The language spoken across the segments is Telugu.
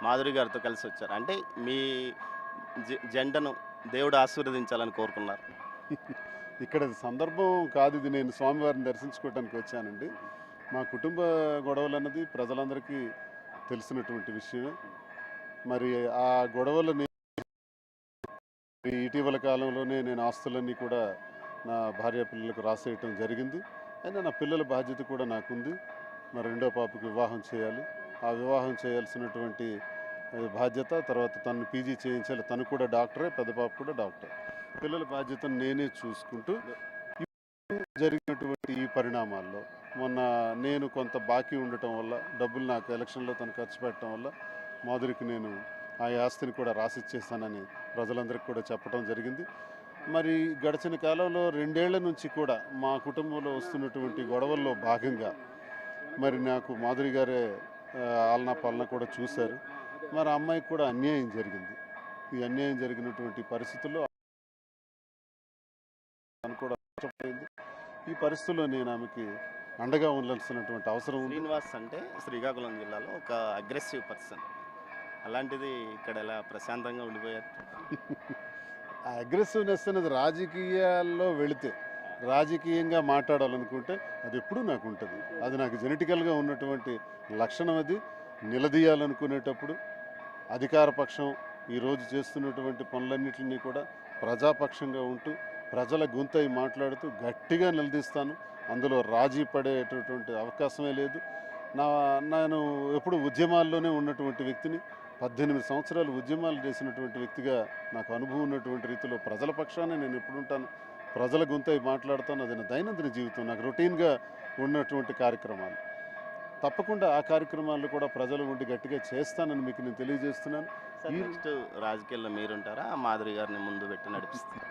మాధురి గారితో కలిసి వచ్చారు. అంటే మీ జంటను దేవుడు ఆశీర్వదించాలని కోరుకున్నారు. ఇక్కడ సందర్భం కాదు ఇది. నేను స్వామివారిని దర్శించుకోవడానికి వచ్చానండి. మా కుటుంబ గొడవలన్నది ప్రజలందరికీ తెలిసినటువంటి విషయమే. మరి ఆ గొడవలని ఇటీవల కాలంలోనే నేను ఆస్తులన్నీ కూడా నా భార్య పిల్లలకు రాసేయటం జరిగింది. అయినా నా పిల్లల బాధ్యత కూడా నాకుంది. మరి రెండో పాపకు వివాహం చేయాలి. ఆ వివాహం చేయాల్సినటువంటి బాధ్యత, తర్వాత తను పీజీ చేయించాలి. తను కూడా డాక్టరే, పెద్ద పాప కూడా డాక్టర్. పిల్లల బాధ్యతను నేనే చూసుకుంటూ జరిగినటువంటి ఈ పరిణామాల్లో మొన్న నేను కొంత బాకీ ఉండటం వల్ల, డబ్బులు నాకు ఎలక్షన్లో తను ఖర్చు పెట్టడం వల్ల మాధురికి నేను ఆ ఆస్తిని కూడా రాసిచ్చేస్తానని ప్రజలందరికీ కూడా చెప్పడం జరిగింది. మరి గడిచిన కాలంలో 2 ఏళ్ల నుంచి కూడా మా కుటుంబంలో వస్తున్నటువంటి గొడవల్లో భాగంగా మరి నాకు మాధురి గారే ఆలనా పాలన కూడా చూశారు. మరి ఆ అమ్మాయికి కూడా అన్యాయం జరిగింది. ఈ అన్యాయం జరిగినటువంటి పరిస్థితుల్లో తను కూడా నష్టపోయింది. ఈ పరిస్థితుల్లో నేను ఆమెకి అండగా ఉండాల్సినటువంటి అవసరం ఉంది. శ్రీనివాస్ అంటే శ్రీకాకుళం జిల్లాలో ఒక అగ్రెసివ్ పర్సన్. అలాంటిది ఇక్కడ ఎలా ప్రశాంతంగా ఉండిపోయారు? ఆ అగ్రెసివ్నెస్ అనేది రాజకీయాల్లో వెళితే, రాజకీయంగా మాట్లాడాలనుకుంటే అది ఎప్పుడూ నాకు ఉంటుంది. అది నాకు జెనెటికల్గా ఉన్నటువంటి లక్షణం. అది నిలదీయాలనుకునేటప్పుడు అధికార పక్షం ఈరోజు చేస్తున్నటువంటి పనులన్నింటినీ కూడా ప్రజాపక్షంగా ఉంటూ ప్రజల గొంతై మాట్లాడుతూ గట్టిగా నిలదీస్తాను. అందులో రాజీ పడేటటువంటి అవకాశమే లేదు. నేను ఎప్పుడు ఉద్యమాల్లోనే ఉన్నటువంటి వ్యక్తిని. 18 సంవత్సరాలు ఉద్యమాలు చేసినటువంటి వ్యక్తిగా నాకు అనుభవం ఉన్నటువంటి రీతిలో ప్రజల పక్షానే నేను ఎప్పుడు ఉంటాను. ప్రజల గొంతై మాట్లాడుతాను. అది నా దైనందిన జీవితం, నాకు రొటీన్గా ఉన్నటువంటి కార్యక్రమాలు. తప్పకుండా ఆ కార్యక్రమాలు కూడా ప్రజలు ఉండి గట్టిగా చేస్తానని మీకు నేను తెలియజేస్తున్నాను. నెక్స్ట్ రాజకీయాల్లో మీరుంటారా? మాధురి గారిని ముందు పెట్టి నడిపిస్తారు?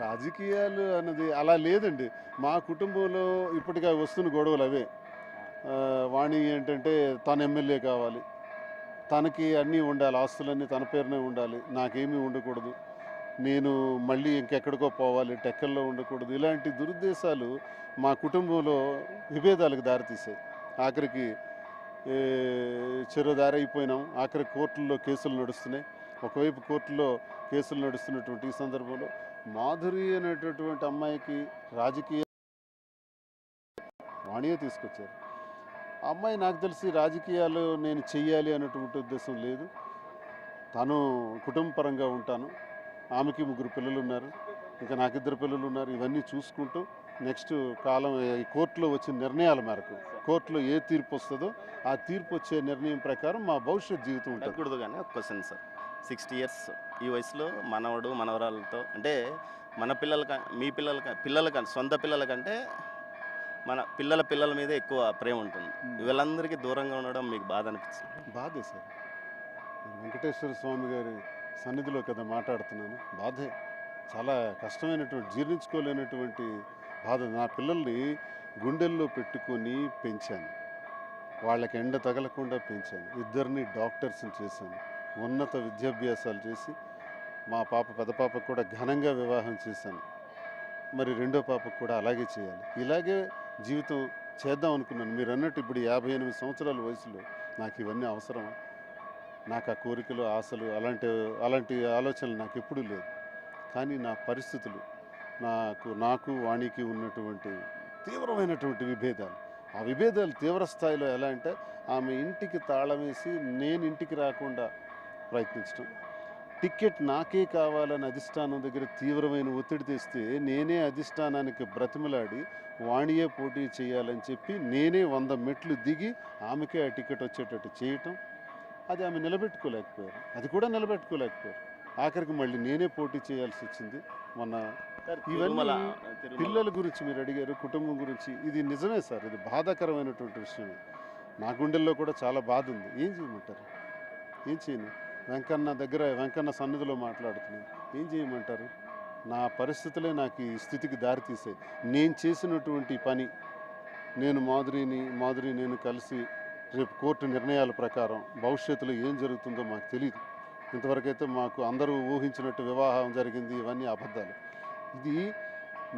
రాజకీయాలు అన్నది అలా లేదండి. మా కుటుంబంలో ఇప్పటికీ వస్తున్న గొడవలు అవే. వాణి ఏంటంటే తను ఎమ్మెల్యే కావాలి, తనకి అన్నీ ఉండాలి, ఆస్తులన్నీ తన పేరునే ఉండాలి, నాకేమీ ఉండకూడదు, నేను మళ్ళీ ఇంకెక్కడికో పోవాలి, టెక్కల్లో ఉండకూడదు. ఇలాంటి దురుద్దేశాలు మా కుటుంబంలో విభేదాలకు దారితీసాయి. ఆఖరికి చెరో దారి అయిపోయినాం. ఆఖరి కోర్టుల్లో కేసులు నడుస్తున్నాయి. ఒకవైపు కోర్టులో కేసులు నడుస్తున్నటువంటి ఈ సందర్భంలో మాధురి అనేటటువంటి అమ్మాయికి రాజకీయ వాణియే తీసుకొచ్చారు. ఆ అమ్మాయి నాకు తెలిసి రాజకీయాలు నేను చెయ్యాలి అనేటువంటి ఉద్దేశం లేదు. తను కుటుంబపరంగా ఉంటాను. ఆమెకి 3 పిల్లలు ఉన్నారు, ఇంకా నాకు 2 పిల్లలు ఉన్నారు. ఇవన్నీ చూసుకుంటూ నెక్స్ట్ కాలం ఈ కోర్టులో వచ్చిన నిర్ణయాల మేరకు, కోర్టులో ఏ తీర్పు వస్తుందో ఆ తీర్పు వచ్చే నిర్ణయం ప్రకారం మా భవిష్యత్ జీవితం ఉంటుంది. అడగకూడదు కానీ ఒక క్వశ్చన్ సార్. 60 ఇయర్స్ ఈ వయసులో మనవడు మనవరాలతో అంటే మన మీ పిల్లల సొంత పిల్లల కంటే మన పిల్లల మీద ఎక్కువ ప్రేమ ఉంటుంది. వీళ్ళందరికీ దూరంగా ఉండడం మీకు బాధ అనిపిస్తుంది? బాధే సార్. వెంకటేశ్వర స్వామి గారి సన్నిధిలో కదా మాట్లాడుతున్నాను. బాధే, చాలా కష్టమైనటువంటి, జీర్ణించుకోలేనటువంటి బాధ. నా పిల్లల్ని గుండెల్లో పెట్టుకొని పెంచాను, వాళ్ళకి ఎండ తగలకుండా పెంచాను. 2 డాక్టర్స్ని చేశాను, ఉన్నత విద్యాభ్యాసాలు చేసి మా పెద్ద పాపకు కూడా ఘనంగా వివాహం చేశాను. మరి రెండో పాపకు కూడా అలాగే చేయాలి. ఇలాగే జీవితం చేద్దాం అనుకున్నాను. మీరు అన్నట్టు ఇప్పుడు 58 సంవత్సరాల వయసులో నాకు ఇవన్నీ అవసరమా? నాకు ఆ కోరికలు, ఆశలు, అలాంటి ఆలోచనలు నాకు ఎప్పుడూ లేదు. కానీ నా పరిస్థితులు, నాకు వాణికి ఉన్నటువంటి తీవ్రమైనటువంటి విభేదాలు, ఆ విభేదాలు తీవ్ర స్థాయిలో ఎలా అంటే ఆమె ఇంటికి తాళం వేసి నేను ఇంటికి రాకుండా ప్రయత్నించడం, టికెట్ నాకే కావాలని అధిష్టానం దగ్గర తీవ్రమైన ఒత్తిడి తెస్తే నేనే అధిష్టానానికి బ్రతిమలాడి వాణియే పోటీ చేయాలని చెప్పి నేనే 100 మెట్లు దిగి ఆమెకే ఆ టికెట్ వచ్చేటట్టు చేయటం, అది ఆమె నిలబెట్టుకోలేకపోయారు. అది కూడా నిలబెట్టుకోలేకపోయారు. ఆఖరికి మళ్ళీ నేనే పోటీ చేయాల్సి వచ్చింది మొన్న. ఇవన్నీ పిల్లల గురించి మీరు అడిగారు, కుటుంబం గురించి. ఇది నిజమే సార్, ఇది బాధాకరమైనటువంటి విషయమే. నా గుండెల్లో కూడా చాలా బాధ ఉంది. ఏం చేయమంటారు? ఏం చేయను? వెంకన్న సన్నిధిలో మాట్లాడుతున్నాను. ఏం చేయమంటారు? నా పరిస్థితులే నాకు ఈ స్థితికి దారితీసాయి. నేను చేసినటువంటి పని, నేను మాధురి నేను కలిసి రేపు కోర్టు నిర్ణయాల ప్రకారం భవిష్యత్తులో ఏం జరుగుతుందో మాకు తెలియదు. ఇంతవరకైతే మాకు అందరూ ఊహించినట్టు వివాహం జరిగింది, ఇవన్నీ అబద్ధాలు. ఇది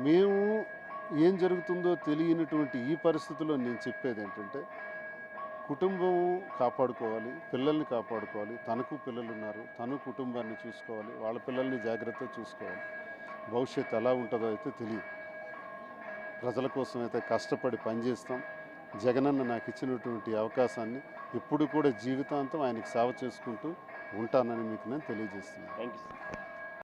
మేము ఏం జరుగుతుందో తెలియనటువంటి ఈ పరిస్థితుల్లో నేను చెప్పేది ఏంటంటే, కుటుంబం కాపాడుకోవాలి, పిల్లల్ని కాపాడుకోవాలి. తనకు పిల్లలు ఉన్నారు, తను కుటుంబాన్ని చూసుకోవాలి, వాళ్ళ పిల్లల్ని జాగ్రత్తగా చూసుకోవాలి. భవిష్యత్తు ఎలా ఉంటుందో అయితే తెలియదు. ప్రజల కోసం అయితే కష్టపడి పనిచేస్తాం. జగనన్న నాకు ఇచ్చినటువంటి అవకాశాన్ని ఎప్పుడు కూడా జీవితాంతం ఆయనకి సేవ చేసుకుంటూ ఉంటానని మీకు నేను తెలియజేస్తున్నాను. Thank you sir.